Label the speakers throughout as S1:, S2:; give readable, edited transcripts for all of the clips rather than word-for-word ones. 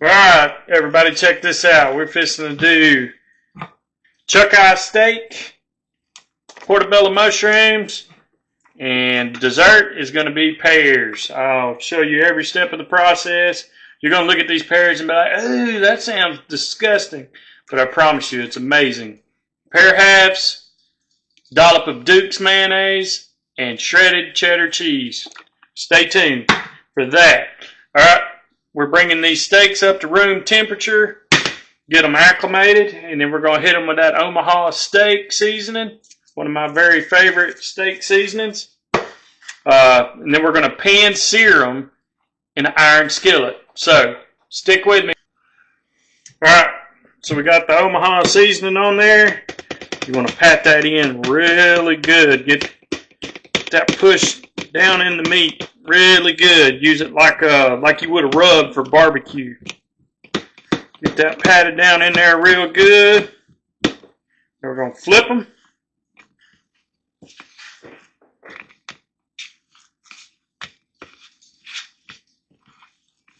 S1: Alright, everybody check this out. We're fixing to do Chucky Steak, portobello mushrooms, and dessert is going to be pears. I'll show you every step of the process. You're going to look at these pears and be like, ooh, that sounds disgusting. But I promise you, it's amazing. Pear halves, dollop of Duke's mayonnaise, and shredded cheddar cheese. Stay tuned for that. Alright. We're bringing these steaks up to room temperature, get them acclimated, and then we're going to hit them with that Omaha steak seasoning, one of my very favorite steak seasonings. And then we're going to pan sear them in an iron skillet. So, stick with me. Alright, so we got the Omaha seasoning on there. You want to pat that in really good. Get that push down in the meat really good. Use it like you would a rub for barbecue. Get that patted down in there real good. Then we're going to flip them.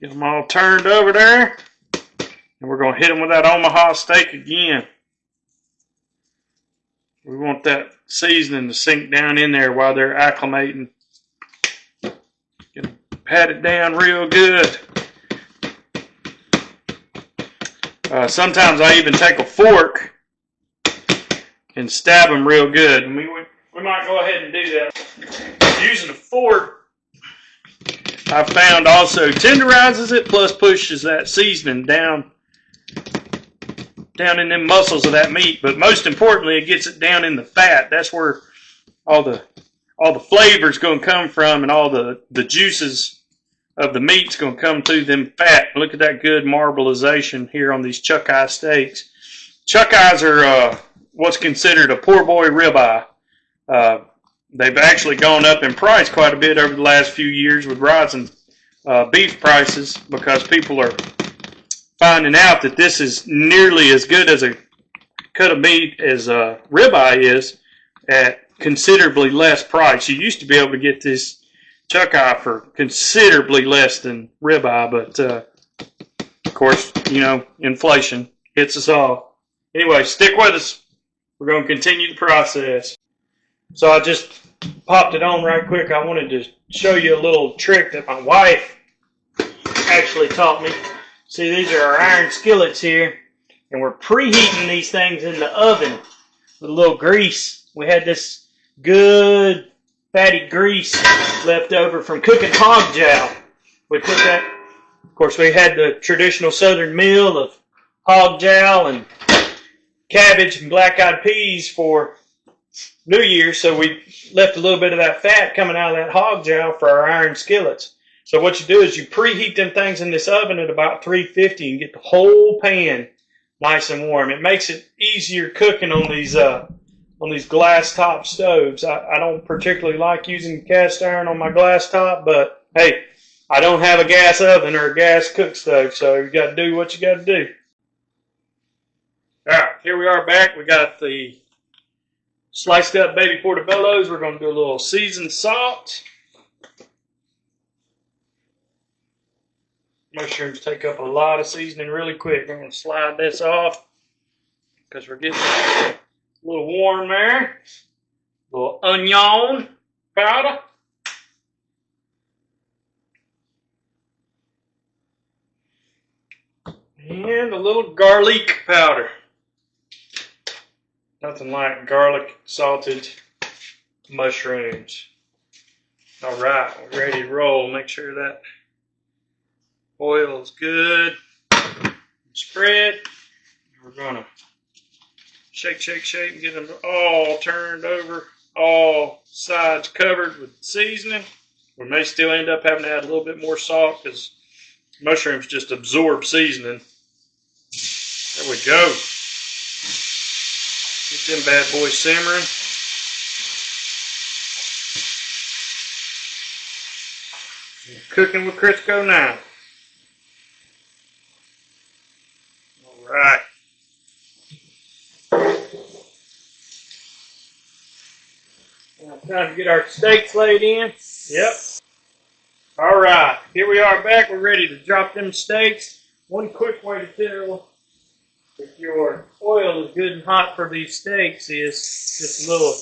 S1: Get them all turned over there. And we're going to hit them with that Omaha steak again. We want that seasoning to sink down in there while they're acclimating. Get them patted down real good. Sometimes I even take a fork and stab them real good. I mean, we might go ahead and do that. Using a fork, I found also tenderizes it, plus pushes that seasoning down in them muscles of that meat. But most importantly, it gets it down in the fat. That's where all the flavor's going to come from, and all the juices of the meat's going to come through them fat. Look at that good marbleization here on these Chucky steaks. Chucky's are what's considered a poor boy ribeye. They've actually gone up in price quite a bit over the last few years with rising beef prices, because people are finding out that this is nearly as good as a cut of meat as a ribeye is at considerably less price. You used to be able to get this Chucky for considerably less than ribeye, but of course, you know, inflation hits us all. Anyway, stick with us. We're going to continue the process. So I just popped it on right quick. I wanted to show you a little trick that my wife actually taught me. See, these are our iron skillets here, and we're preheating these things in the oven with a little grease. We had this good fatty grease left over from cooking hog jowl. We put that, of course, we had the traditional southern meal of hog jowl and cabbage and black-eyed peas for New Year, so we left a little bit of that fat coming out of that hog jowl for our iron skillets. So what you do is you preheat them things in this oven at about 350 and get the whole pan nice and warm. It makes it easier cooking on these glass top stoves. I don't particularly like using cast iron on my glass top, but hey, I don't have a gas oven or a gas cook stove, so you got to do what you got to do. All right, here we are back. We got the sliced up baby portobellos. We're going to do a little seasoned salt. Mushrooms take up a lot of seasoning really quick. I'm going to slide this off because we're getting a little warm there. A little onion powder. And a little garlic powder. Nothing like garlic salted mushrooms. All right, we're ready to roll. Make sure that oil is good. Spread. We're going to shake, shake, shake, and get them all turned over, all sides covered with seasoning. We may still end up having to add a little bit more salt because mushrooms just absorb seasoning. There we go. Get them bad boys simmering. Cooking with Crisco now. All right. Now time to get our steaks laid in. Yep. All right. Here we are back. We're ready to drop them steaks One quick way to tell if your oil is good and hot for these steaks is just a little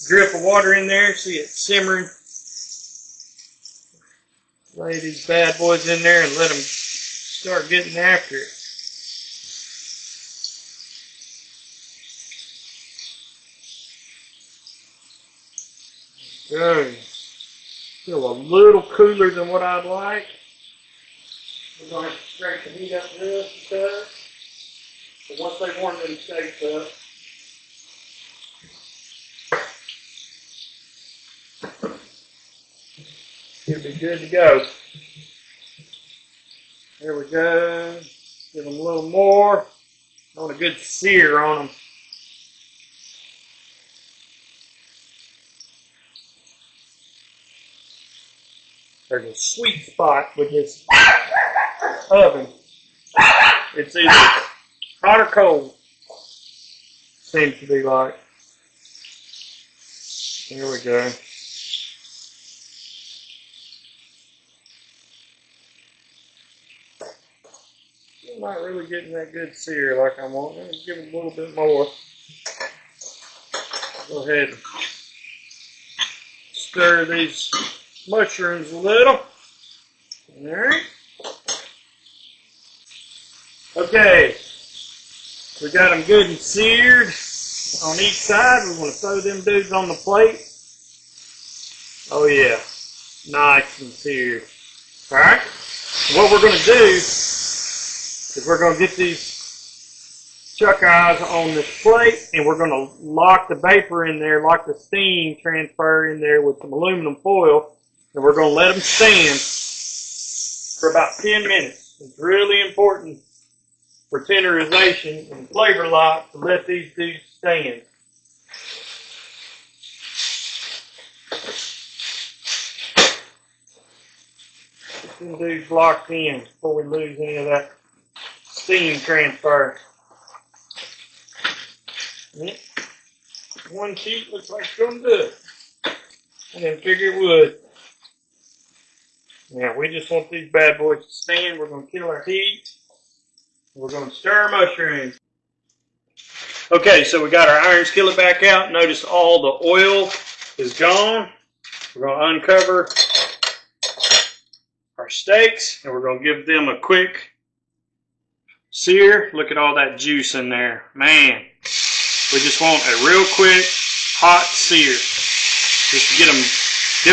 S1: drip of water in there. See it simmering. Lay these bad boys in there and let them start getting after it. Good. Still a little cooler than what I'd like. We're going to have to crank the heat up just a touch. But once they warm them steaks up, it'll be good to go. There we go. Give them a little more. I want a good sear on them. There's a sweet spot with this oven. It's either hot or cold. Seems to be like. There we go. I'm not really getting that good sear like I want. Let me give it a little bit more. Go ahead and stir these mushrooms a little. Alright. Okay. We got them good and seared on each side. We're going to throw them dudes on the plate. Oh yeah. Nice and seared. Alright. What we're going to do is we're going to get these chuck eyes on this plate, and we're going to lock the vapor in there, lock the steam transfer in there with some aluminum foil, and we're going to let them stand for about 10 minutes. It's really important for tenderization and flavor lock to let these dudes stand. Get them dudes locked in before we lose any of that steam transfer. One sheet looks like it's going to do it. I didn't figure it would. Now, we just want these bad boys to stand. We're going to kill our heat. We're going to stir our mushrooms. Okay, so we got our iron skillet back out. Notice all the oil is gone. We're going to uncover our steaks, and we're going to give them a quick sear. Look at all that juice in there. Man, we just want a real quick, hot sear. Just to get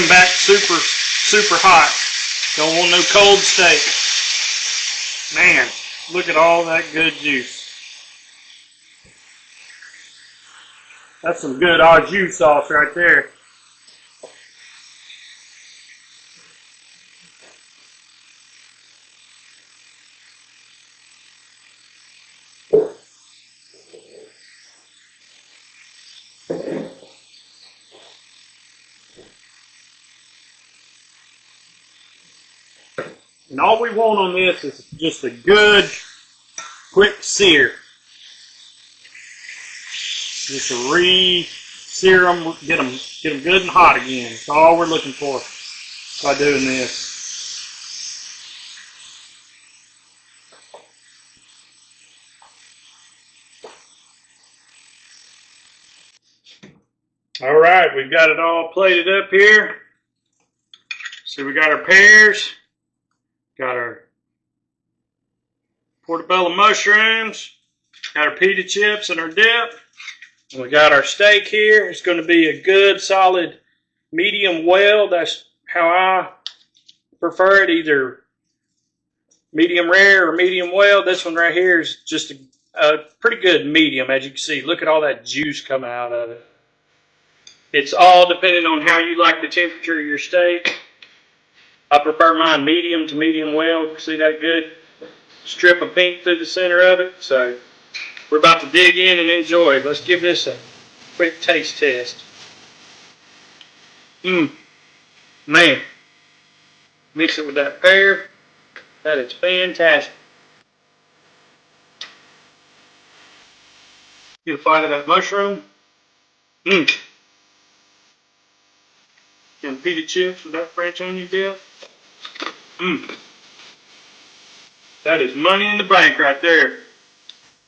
S1: them back super, super hot. Don't want no cold steak. Man, look at all that good juice. That's some good au jus sauce right there. And all we want on this is just a good, quick sear. Just to re-sear them, get them good and hot again. That's all we're looking for by doing this. All right, we've got it all plated up here. So we got our pears, got our portobello mushrooms, got our pita chips and our dip. And we got our steak here. It's going to be a good, solid, medium well. That's how I prefer it, either medium rare or medium well. This one right here is just a pretty good medium, as you can see. Look at all that juice coming out of it. It's all depending on how you like the temperature of your steak. I prefer mine medium to medium well. See that good strip of pink through the center of it? So we're about to dig in and enjoy. Let's give this a quick taste test. Man. Mix it with that pear. That is fantastic. Get a bite of that mushroom. And pita chips with that French onion dip.
S2: That is money in the bank right there.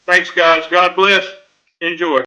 S2: Thanks, guys. God bless. Enjoy.